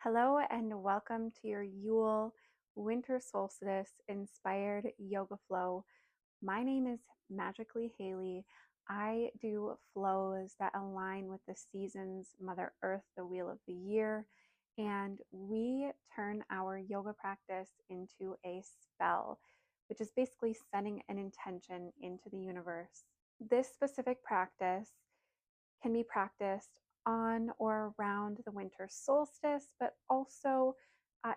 Hello and welcome to your Yule Winter Solstice inspired yoga flow. My name is Magically Halie. I do flows that align with the seasons, Mother Earth, the wheel of the year, and we turn our yoga practice into a spell, which is basically setting an intention into the universe. This specific practice can be practiced on or around the winter solstice, but also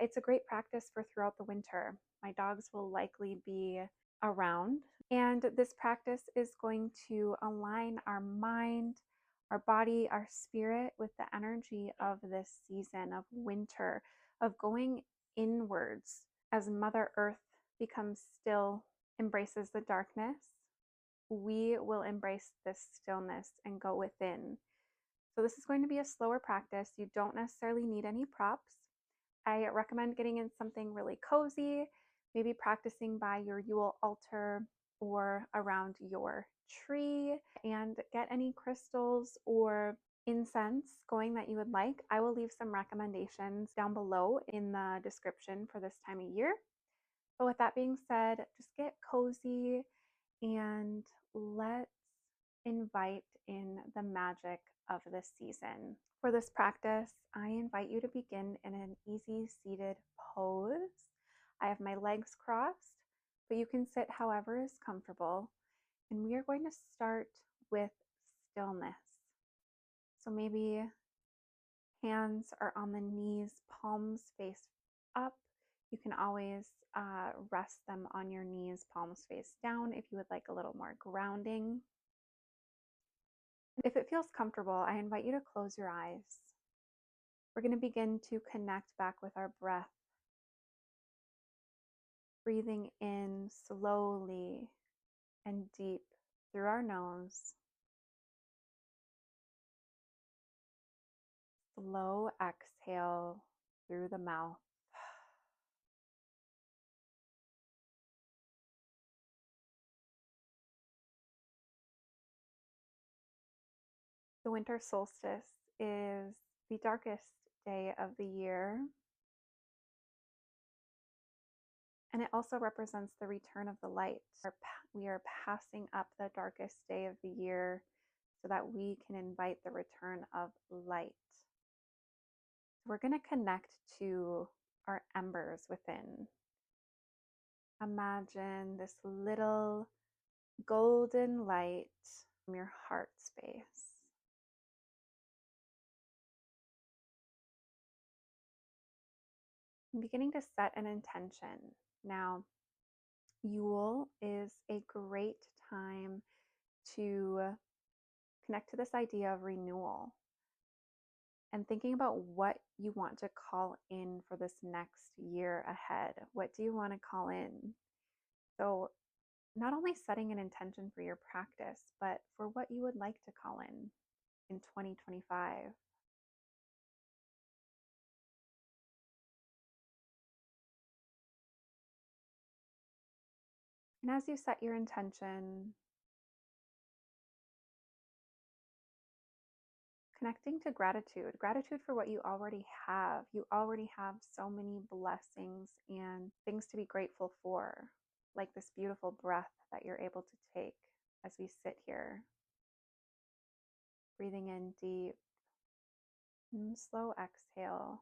it's a great practice for throughout the winter. My dogs will likely be around, and this practice is going to align our mind, our body, our spirit with the energy of this season of winter, of going inwards as Mother Earth becomes still, embraces the darkness. We will embrace this stillness and go within. So this is going to be a slower practice. You don't necessarily need any props. I recommend getting in something really cozy, maybe practicing by your Yule altar or around your tree, and get any crystals or incense going that you would like. I will leave some recommendations down below in the description for this time of year. But with that being said, just get cozy and let's invite in the magic of this season. For this practice, I invite you to begin in an easy seated pose. I have my legs crossed, but you can sit however is comfortable. And we are going to start with stillness. So maybe hands are on the knees, palms face up. You can always rest them on your knees, palms face down if you would like a little more grounding. If it feels comfortable, I invite you to close your eyes. We're going to begin to connect back with our breath. Breathing in slowly and deep through our nose. Slow exhale through the mouth. The winter solstice is the darkest day of the year, and it also represents the return of the light. We are passing up the darkest day of the year so that we can invite the return of light. We're going to connect to our embers within. Imagine this little golden light from your heart space. I'm beginning to set an intention. Now, Yule is a great time to connect to this idea of renewal and thinking about what you want to call in for this next year ahead. What do you want to call in? So, not only setting an intention for your practice, but for what you would like to call in 2025. And as you set your intention, connecting to gratitude for what you already have. You already have so many blessings and things to be grateful for, like this beautiful breath that you're able to take as we sit here. Breathing in deep, and slow exhale.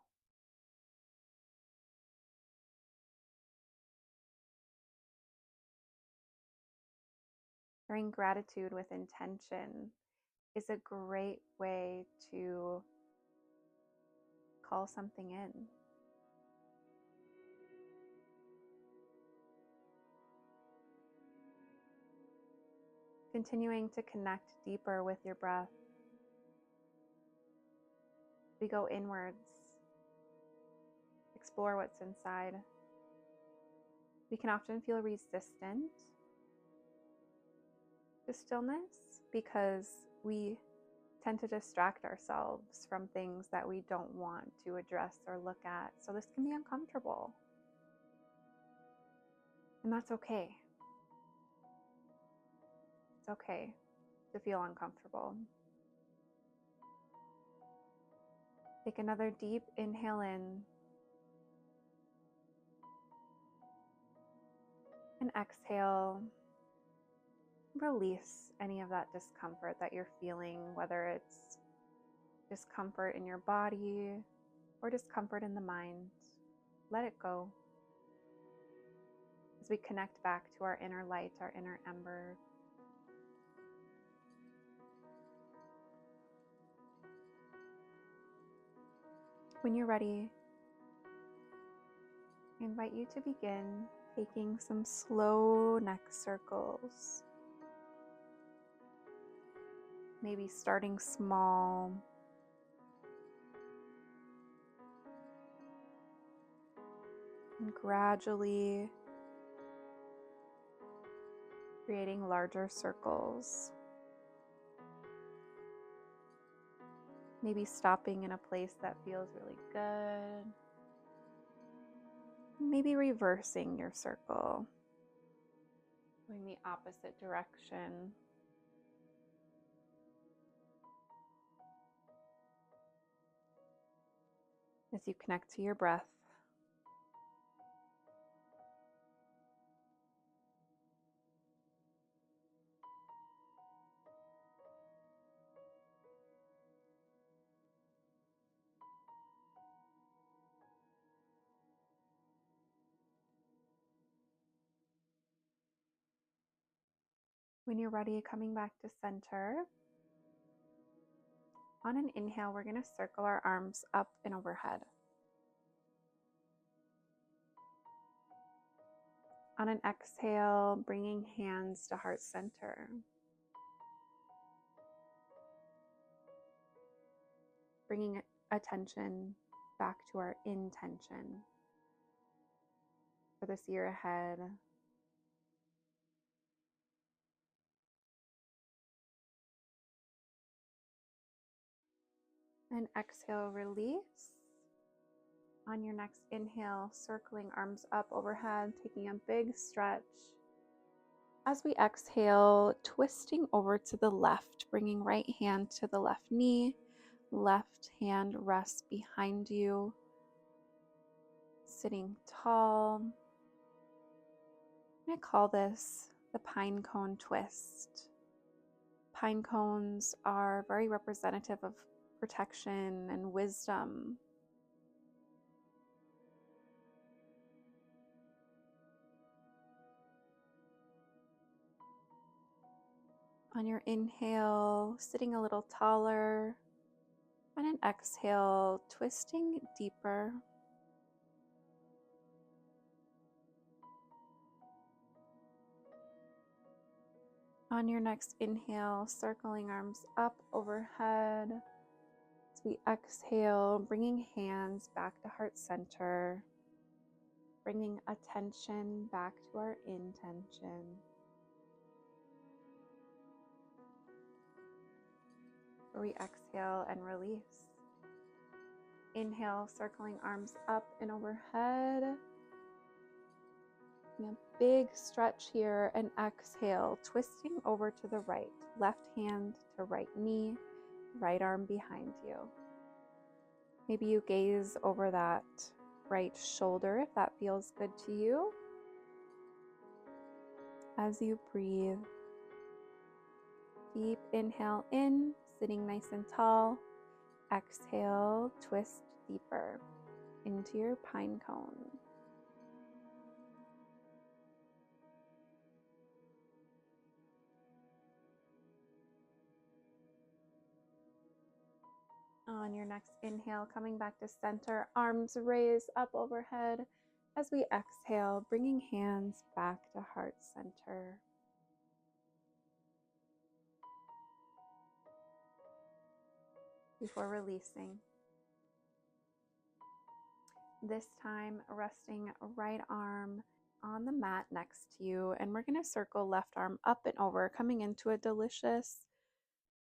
Sharing gratitude with intention is a great way to call something in. Continuing to connect deeper with your breath. We go inwards, explore what's inside. We can often feel resistant to stillness because we tend to distract ourselves from things that we don't want to address or look at. So this can be uncomfortable. And that's okay. It's okay to feel uncomfortable. Take another deep inhale in and exhale. Release any of that discomfort that you're feeling, whether it's discomfort in your body or discomfort in the mind. Let it go as we connect back to our inner light, our inner ember. When you're ready, I invite you to begin taking some slow neck circles. Maybe starting small. And gradually creating larger circles. Maybe stopping in a place that feels really good. Maybe reversing your circle, going the opposite direction. As you connect to your breath. When you're ready, coming back to center. On an inhale, we're going to circle our arms up and overhead. On an exhale, bringing hands to heart center. Bringing attention back to our intention for this year ahead. And exhale, release. On your next inhale, circling arms up overhead, taking a big stretch. As we exhale, twisting over to the left, bringing right hand to the left knee, left hand rests behind you, sitting tall. I call this the pine cone twist. Pine cones are very representative of protection and wisdom. On your inhale, sitting a little taller. On an exhale, twisting deeper. On your next inhale, circling arms up overhead. As we exhale, bringing hands back to heart center. Bringing attention back to our intention. Where we exhale and release. Inhale, circling arms up and overhead. And a big stretch here, and exhale, twisting over to the right. Left hand to right knee, right arm behind you. Maybe you gaze over that right shoulder if that feels good to you. As you breathe, deep inhale in, sitting nice and tall. Exhale, twist deeper into your pine cone. On your next inhale, coming back to center, arms raised up overhead. As we exhale, bringing hands back to heart center. Before releasing. This time, resting right arm on the mat next to you, and we're going to circle left arm up and over, coming into a delicious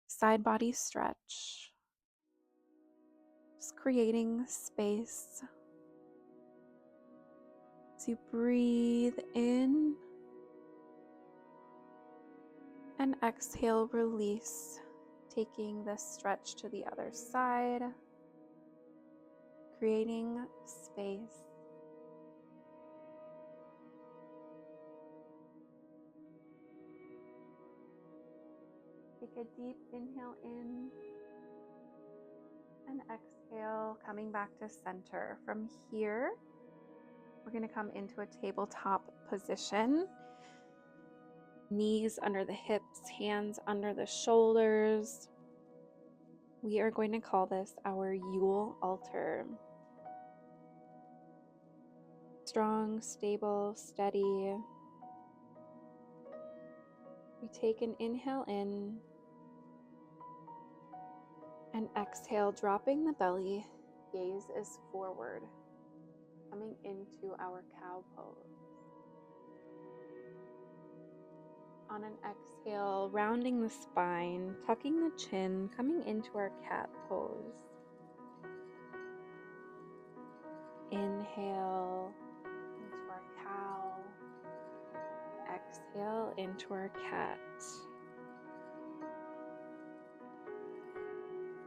side body stretch. Just creating space. As you breathe in and exhale, release, taking this stretch to the other side. creating space. Take a deep inhale in and exhale, coming back to center. From here, we're going to come into a tabletop position. Knees under the hips, hands under the shoulders. We are going to call this our Yule altar. Strong, stable, steady. We take an inhale in and exhale, dropping the belly. Gaze is forward, coming into our cow pose. On an exhale, rounding the spine, tucking the chin, coming into our cat pose. Inhale into our cow. Exhale into our cat.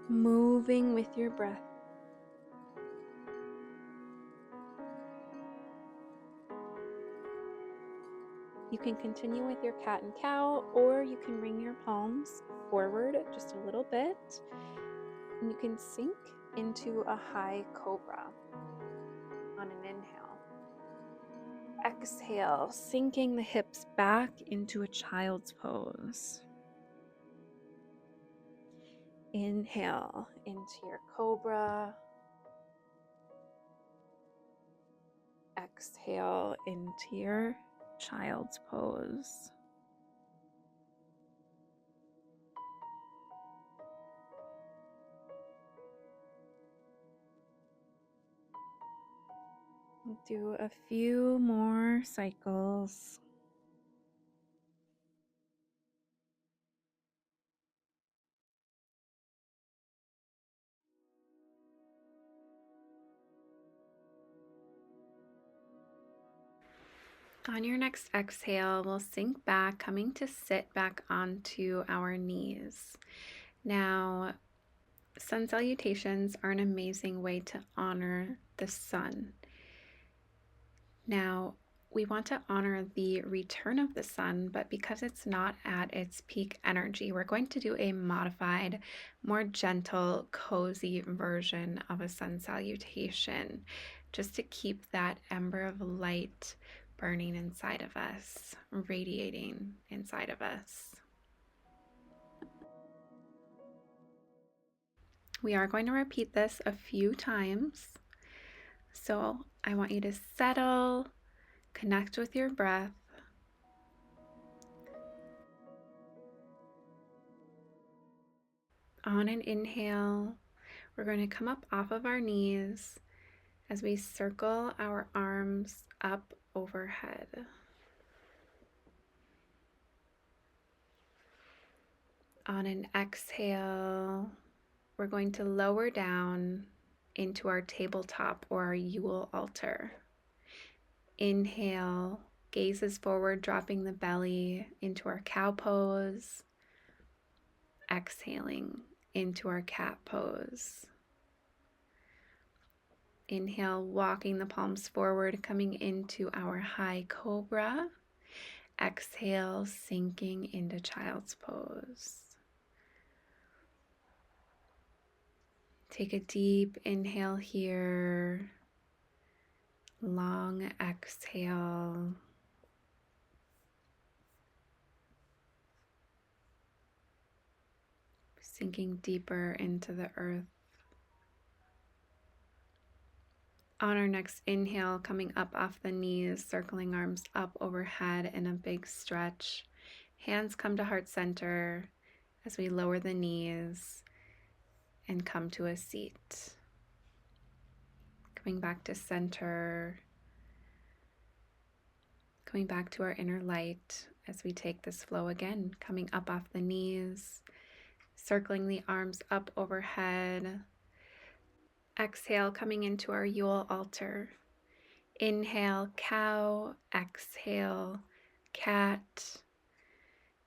Moving with your breath. You can continue with your cat and cow, or you can bring your palms forward just a little bit, and you can sink into a high cobra on an inhale. Exhale, sinking the hips back into a child's pose. Inhale into your cobra. Exhale into your child's pose. Do a few more cycles. On your next exhale, we'll sink back, coming to sit back onto our knees. Now, sun salutations are an amazing way to honor the sun. Now, we want to honor the return of the sun, but because it's not at its peak energy, we're going to do a modified, more gentle, cozy version of a sun salutation, just to keep that ember of light burning inside of us, radiating inside of us. We are going to repeat this a few times. So I want you to settle, connect with your breath. On an inhale, we're going to come up off of our knees as we circle our arms up overhead. On an exhale, we're going to lower down into our tabletop or our Yule altar. Inhale, gazes forward, dropping the belly into our cow pose. Exhaling into our cat pose. Inhale, walking the palms forward, coming into our high cobra. Exhale, sinking into child's pose. Take a deep inhale here. Long exhale. Sinking deeper into the earth. On our next inhale, coming up off the knees, circling arms up overhead in a big stretch. Hands come to heart center as we lower the knees and come to a seat. Coming back to center. Coming back to our inner light as we take this flow again, coming up off the knees, circling the arms up overhead. Exhale, coming into our Yule altar. Inhale, cow. Exhale, cat.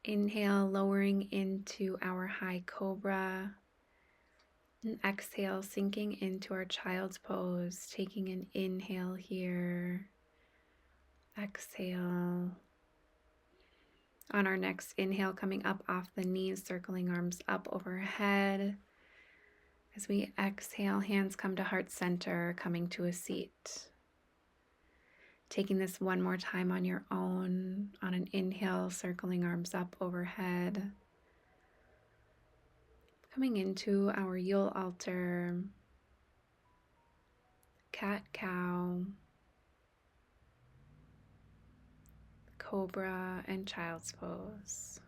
Inhale, lowering into our high cobra. And exhale, sinking into our child's pose, taking an inhale here. Exhale. On our next inhale, coming up off the knees, circling arms up overhead. As we exhale, hands come to heart center, coming to a seat. Taking this one more time on your own. On an inhale, circling arms up overhead. Coming into our Yule altar, cat cow, cobra, and child's pose.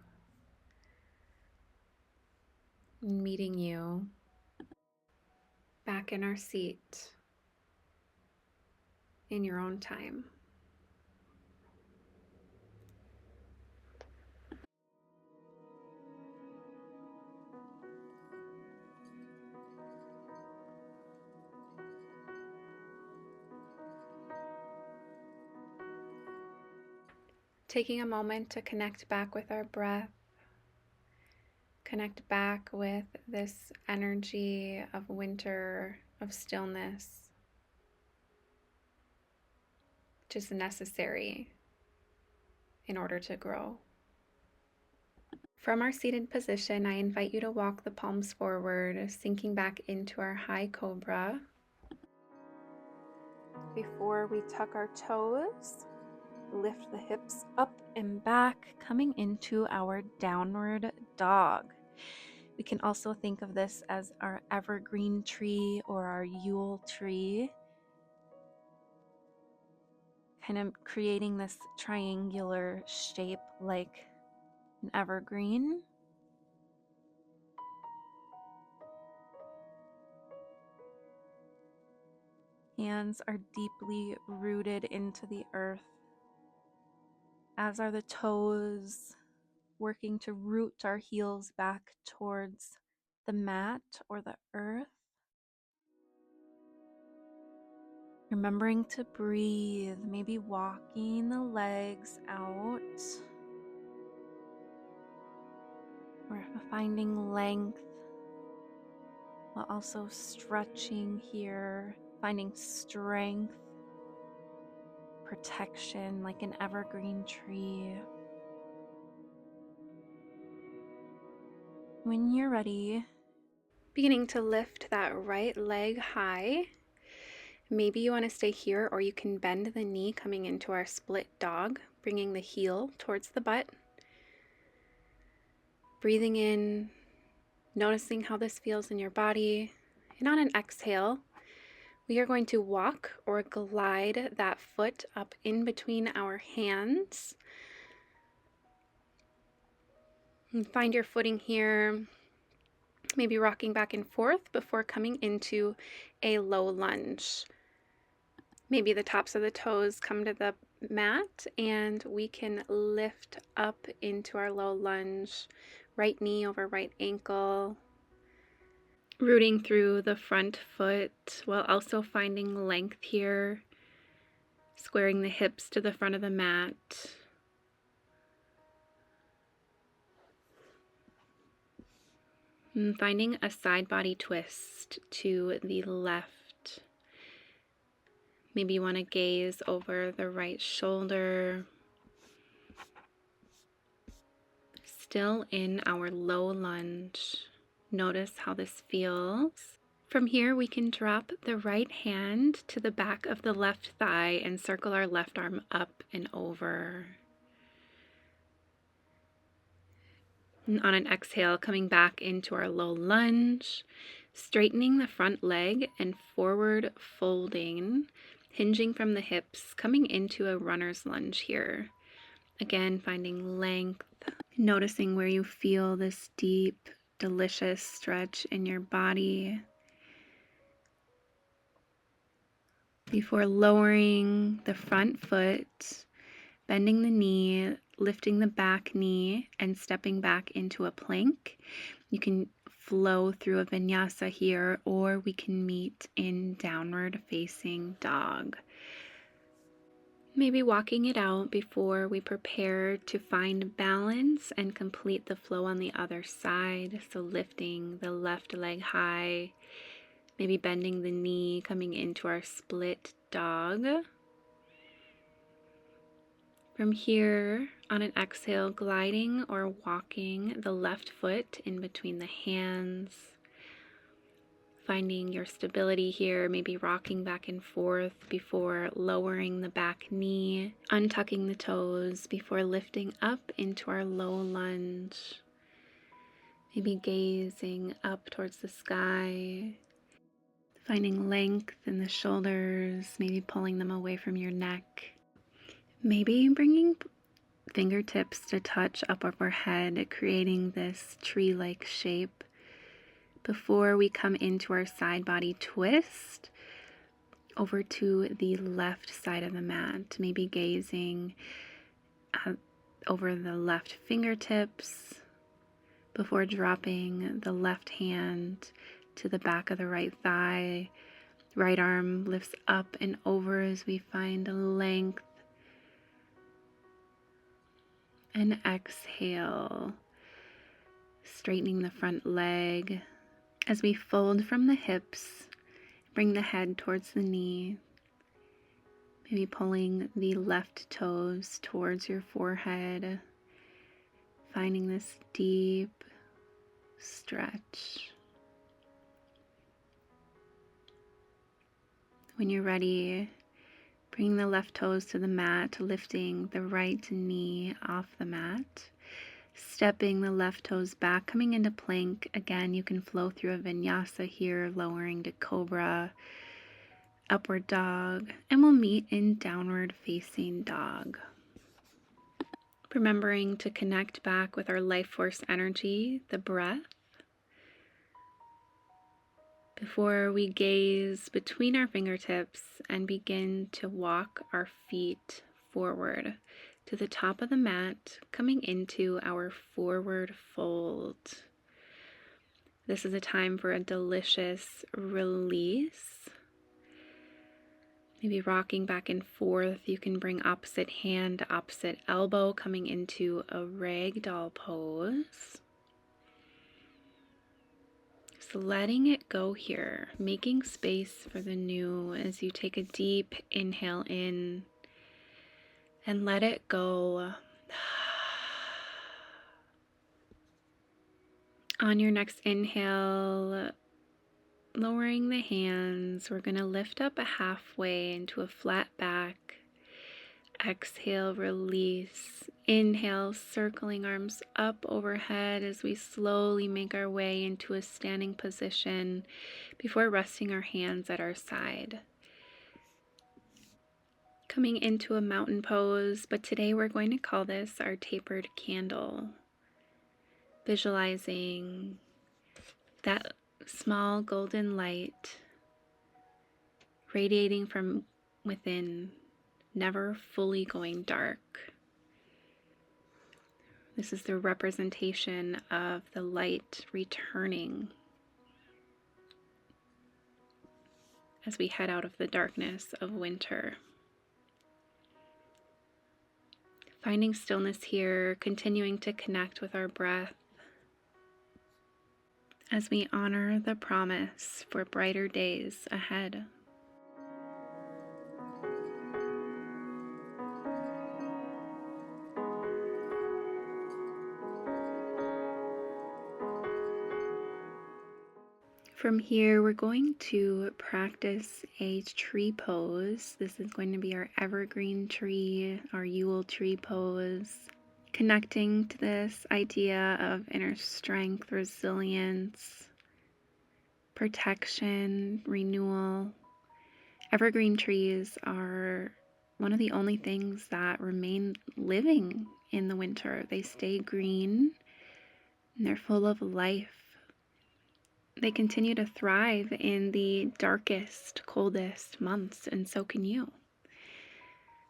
Meeting you back in our seat in your own time. Taking a moment to connect back with our breath, connect back with this energy of winter, of stillness, which is necessary in order to grow. From our seated position, I invite you to walk the palms forward, sinking back into our high cobra. Before we tuck our toes, lift the hips up and back, coming into our downward dog. We can also think of this as our evergreen tree or our Yule tree, kind of creating this triangular shape like an evergreen. Hands are deeply rooted into the earth, as are the toes, working to root our heels back towards the mat or the earth. Remembering to breathe, maybe walking the legs out, or finding length while also stretching here, finding strength, protection like an evergreen tree. When you're ready, beginning to lift that right leg high. Maybe you want to stay here, or you can bend the knee coming into our split dog, bringing the heel towards the butt. Breathing in, noticing how this feels in your body. And on an exhale, we are going to walk or glide that foot up in between our hands. And find your footing here, maybe rocking back and forth before coming into a low lunge. Maybe the tops of the toes come to the mat and we can lift up into our low lunge, right knee over right ankle, rooting through the front foot while also finding length here, squaring the hips to the front of the mat. And finding a side body twist to the left. Maybe you want to gaze over the right shoulder. Still in our low lunge. Notice how this feels. From here, we can drop the right hand to the back of the left thigh and circle our left arm up and over. And on an exhale, coming back into our low lunge, straightening the front leg and forward folding, hinging from the hips, coming into a runner's lunge here. Again, finding length, noticing where you feel this deep, delicious stretch in your body. Before lowering the front foot, bending the knee, lifting the back knee, and stepping back into a plank. You can flow through a vinyasa here, or we can meet in downward facing dog. Maybe walking it out before we prepare to find balance and complete the flow on the other side. So lifting the left leg high, maybe bending the knee, coming into our split dog. From here, on an exhale, gliding or walking the left foot in between the hands, finding your stability here, maybe rocking back and forth before lowering the back knee, untucking the toes before lifting up into our low lunge, maybe gazing up towards the sky, finding length in the shoulders, maybe pulling them away from your neck, maybe bringing fingertips to touch up overhead, creating this tree-like shape. Before we come into our side body twist over to the left side of the mat, maybe gazing over the left fingertips before dropping the left hand to the back of the right thigh. Right arm lifts up and over as we find length. And exhale, straightening the front leg. As we fold from the hips, bring the head towards the knee, maybe pulling the left toes towards your forehead, finding this deep stretch. When you're ready, bring the left toes to the mat, lifting the right knee off the mat. Stepping the left toes back, coming into plank. Again, you can flow through a vinyasa here, lowering to cobra, upward dog, and we'll meet in downward facing dog. Remembering to connect back with our life force energy, the breath, before we gaze between our fingertips and begin to walk our feet forward to the top of the mat, coming into our forward fold. This is a time for a delicious release. Maybe rocking back and forth. You can bring opposite hand, opposite elbow, coming into a ragdoll pose. So letting it go here, making space for the new as you take a deep inhale in and let it go. On your next inhale, lowering the hands, we're going to lift up a halfway into a flat back. Exhale, release. Inhale, circling arms up overhead as we slowly make our way into a standing position before resting our hands at our side. Coming into a mountain pose, but today we're going to call this our tapered candle. Visualizing that small golden light radiating from within, never fully going dark. This is the representation of the light returning as we head out of the darkness of winter. Finding stillness here, continuing to connect with our breath as we honor the promise for brighter days ahead. From here, we're going to practice a tree pose. This is going to be our evergreen tree, our Yule tree pose. Connecting to this idea of inner strength, resilience, protection, renewal. Evergreen trees are one of the only things that remain living in the winter. They stay green and they're full of life. They continue to thrive in the darkest, coldest months, and so can you.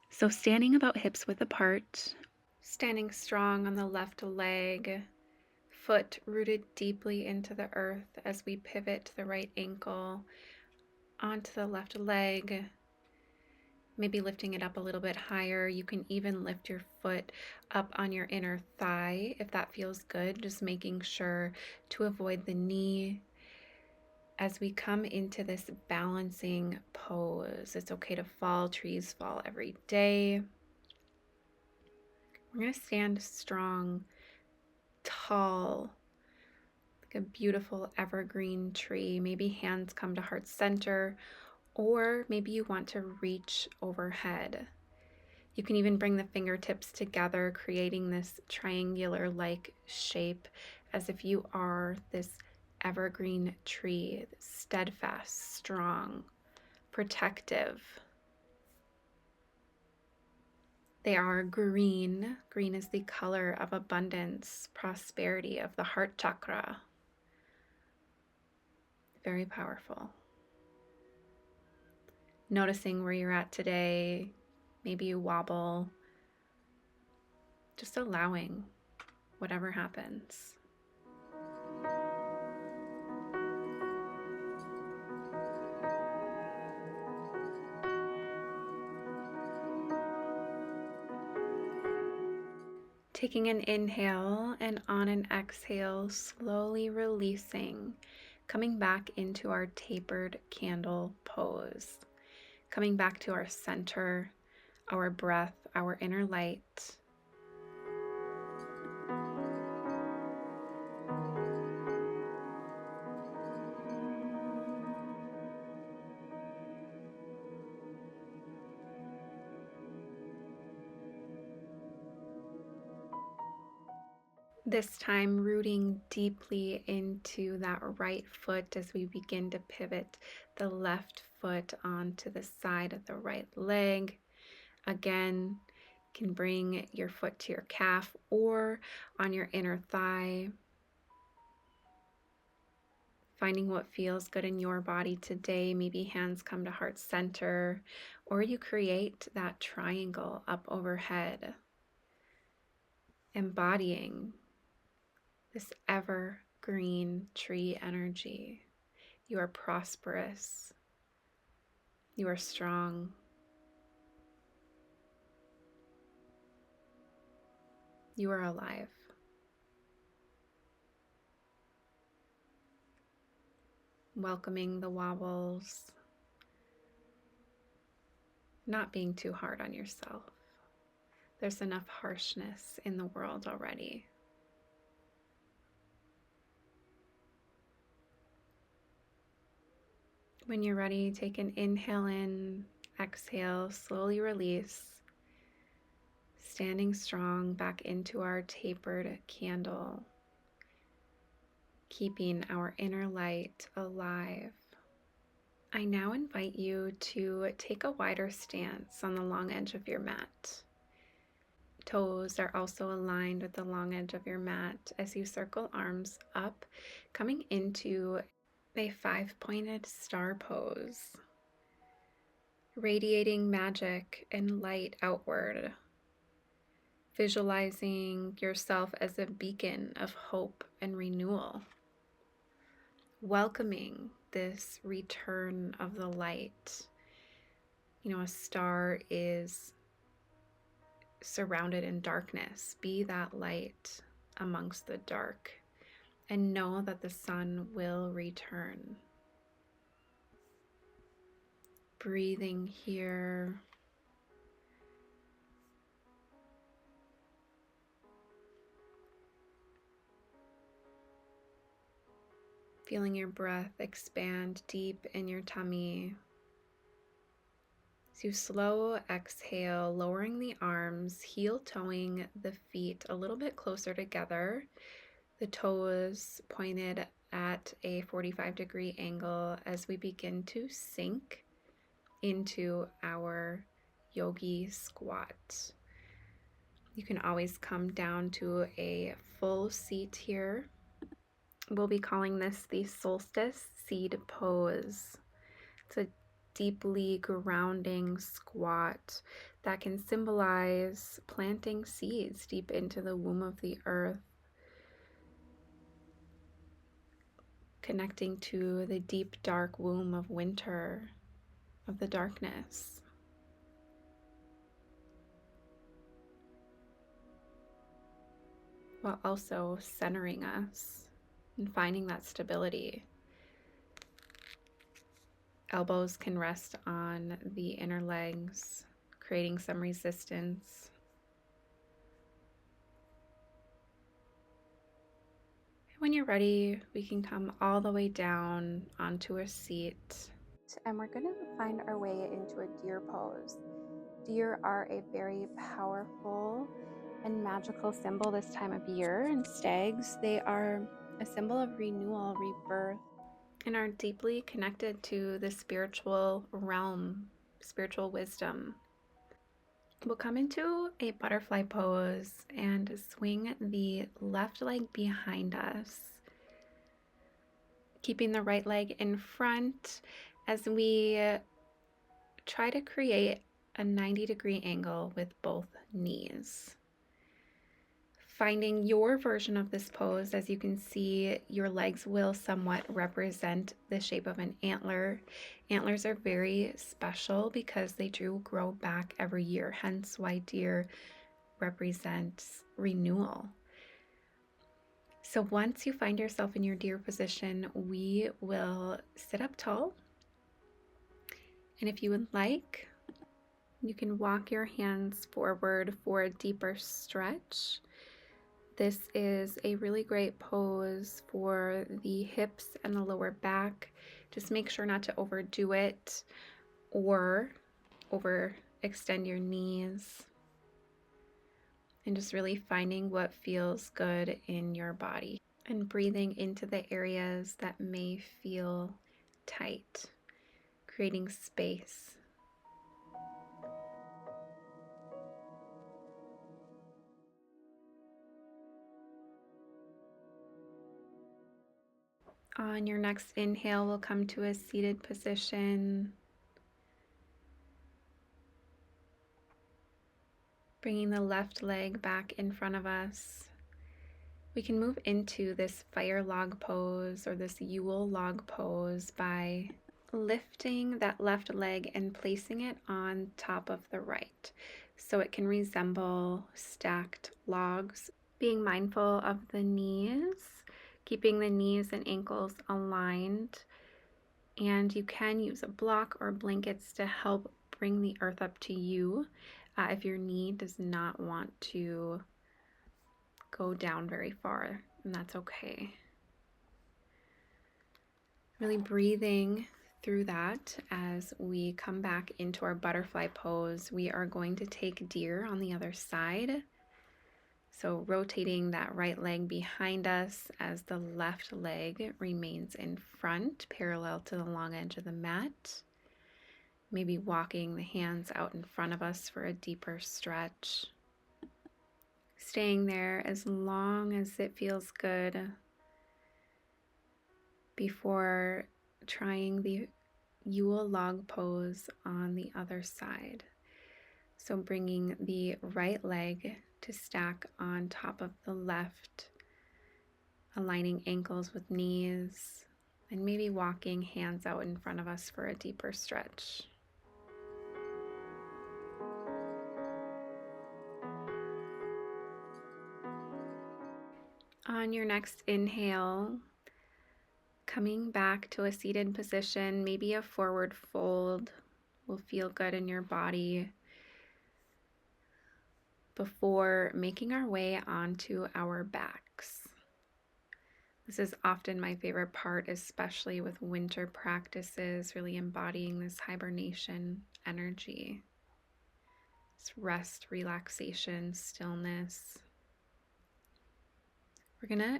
So standing about hips width apart, standing strong on the left leg, foot rooted deeply into the earth as we pivot the right ankle onto the left leg, maybe lifting it up a little bit higher. You can even lift your foot up on your inner thigh if that feels good, just making sure to avoid the knee. As we come into this balancing pose, it's okay to fall. Trees fall every day. We're going to stand strong, tall, like a beautiful evergreen tree. Maybe hands come to heart center, or maybe you want to reach overhead. You can even bring the fingertips together, creating this triangular-like shape as if you are this evergreen tree, steadfast, strong, protective. They are green. Green is the color of abundance, prosperity, of the heart chakra. Very powerful. Noticing where you're at today, maybe you wobble, just allowing whatever happens. Taking an inhale, and on an exhale, slowly releasing, coming back into our tapered candle pose, coming back to our center, our breath, our inner light. This time rooting deeply into that right foot as we begin to pivot the left foot onto the side of the right leg. Again, you can bring your foot to your calf or on your inner thigh. Finding what feels good in your body today. Maybe hands come to heart center, or you create that triangle up overhead, embodying this evergreen tree energy. You are prosperous. You are strong. You are alive. Welcoming the wobbles. Not being too hard on yourself. There's enough harshness in the world already. When you're ready, take an inhale in, exhale, slowly release. Standing strong back into our tapered candle, keeping our inner light alive. I now invite you to take a wider stance on the long edge of your mat. Toes are also aligned with the long edge of your mat as you circle arms up, coming into a 5-pointed star pose, radiating magic and light outward, visualizing yourself as a beacon of hope and renewal, welcoming this return of the light. You know, a star is surrounded in darkness. Be that light amongst the dark and know that the sun will return. Breathing here. Feeling your breath expand deep in your tummy. As you slow exhale, lowering the arms, heel-toeing the feet a little bit closer together. The toes pointed at a 45-degree angle as we begin to sink into our yogi squat. You can always come down to a full seat here. We'll be calling this the Solstice seed pose. It's a deeply grounding squat that can symbolize planting seeds deep into the womb of the earth, connecting to the deep, dark womb of winter, of the darkness. while also centering us and finding that stability. Elbows can rest on the inner legs, creating some resistance. When you're ready, we can come all the way down onto a seat. And we're going to find our way into a deer pose. Deer are a very powerful and magical symbol this time of year, and stags, they are a symbol of renewal, rebirth, and are deeply connected to the spiritual realm, spiritual wisdom. We'll come into a butterfly pose and swing the left leg behind us, keeping the right leg in front as we try to create a 90-degree angle with both knees. Finding your version of this pose, as you can see, your legs will somewhat represent the shape of an antler. Antlers are very special because they do grow back every year, hence why deer represents renewal. So once you find yourself in your deer position, we will sit up tall. And if you would like, you can walk your hands forward for a deeper stretch. This is a really great pose for the hips and the lower back. Just make sure not to overdo it or overextend your knees. And just really finding what feels good in your body and breathing into the areas that may feel tight, creating space. On your next inhale, we'll come to a seated position, bringing the left leg back in front of us. We can move into this fire log pose or this Yule log pose by lifting that left leg and placing it on top of the right, so it can resemble stacked logs. Being mindful of the knees, keeping the knees and ankles aligned, and you can use a block or blankets to help bring the earth up to you if your knee does not want to go down very far, and that's okay. Really breathing through that as we come back into our butterfly pose. We are going to take deer on the other side. So rotating that right leg behind us as the left leg remains in front, parallel to the long edge of the mat. Maybe walking the hands out in front of us for a deeper stretch. Staying there as long as it feels good before trying the Yule log pose on the other side. So bringing the right leg to stack on top of the left, aligning ankles with knees, and maybe walking hands out in front of us for a deeper stretch. On your next inhale, coming back to a seated position, maybe a forward fold will feel good in your body before making our way onto our backs. This is often my favorite part, especially with winter practices, really embodying this hibernation energy. It's rest, relaxation, stillness. We're going to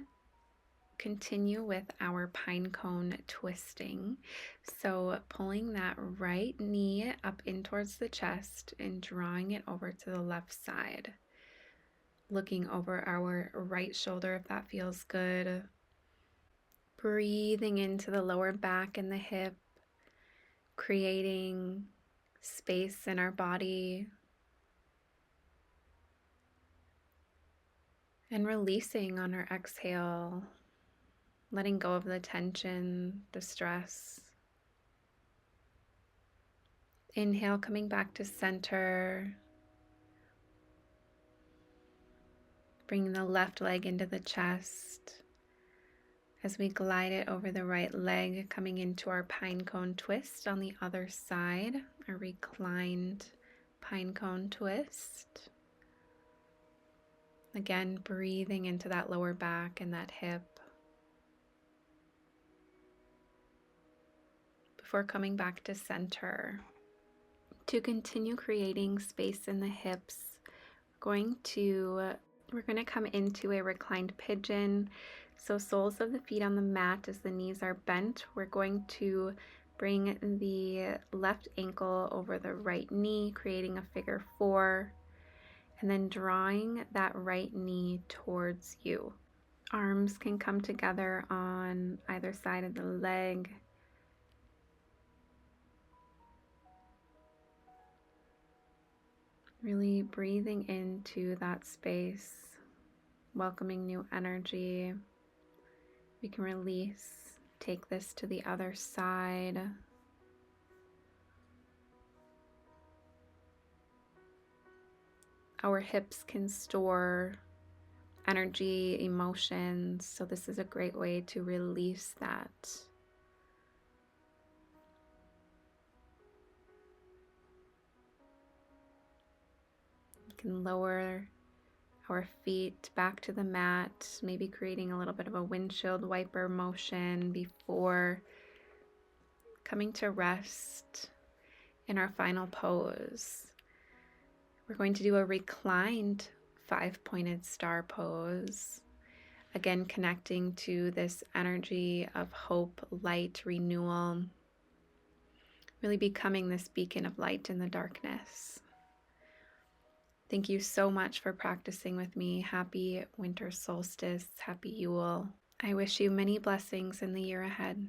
continue with our pine cone twisting. So pulling that right knee up in towards the chest and drawing it over to the left side. Looking over our right shoulder if that feels good. Breathing into the lower back and the hip, creating space in our body. And releasing on our exhale, letting go of the tension, the stress. Inhale, coming back to center. Bring the left leg into the chest as we glide it over the right leg, coming into our pine cone twist on the other side, a reclined pine cone twist. Again, breathing into that lower back and that hip before coming back to center. To continue creating space in the hips, we're going to come into a reclined pigeon. So soles of the feet on the mat as the knees are bent. We're going to bring the left ankle over the right knee, creating a figure 4, and then drawing that right knee towards you. Arms can come together on either side of the leg. Really breathing into that space, welcoming new energy. We can release, take this to the other side. Our hips can store energy, emotions, so this is a great way to release that. We can lower our feet back to the mat, maybe creating a little bit of a windshield wiper motion before coming to rest in our final pose. We're going to do a reclined 5-pointed star pose. Again, connecting to this energy of hope, light, renewal, really becoming this beacon of light in the darkness. Thank you so much for practicing with me. Happy winter solstice, happy Yule. I wish you many blessings in the year ahead.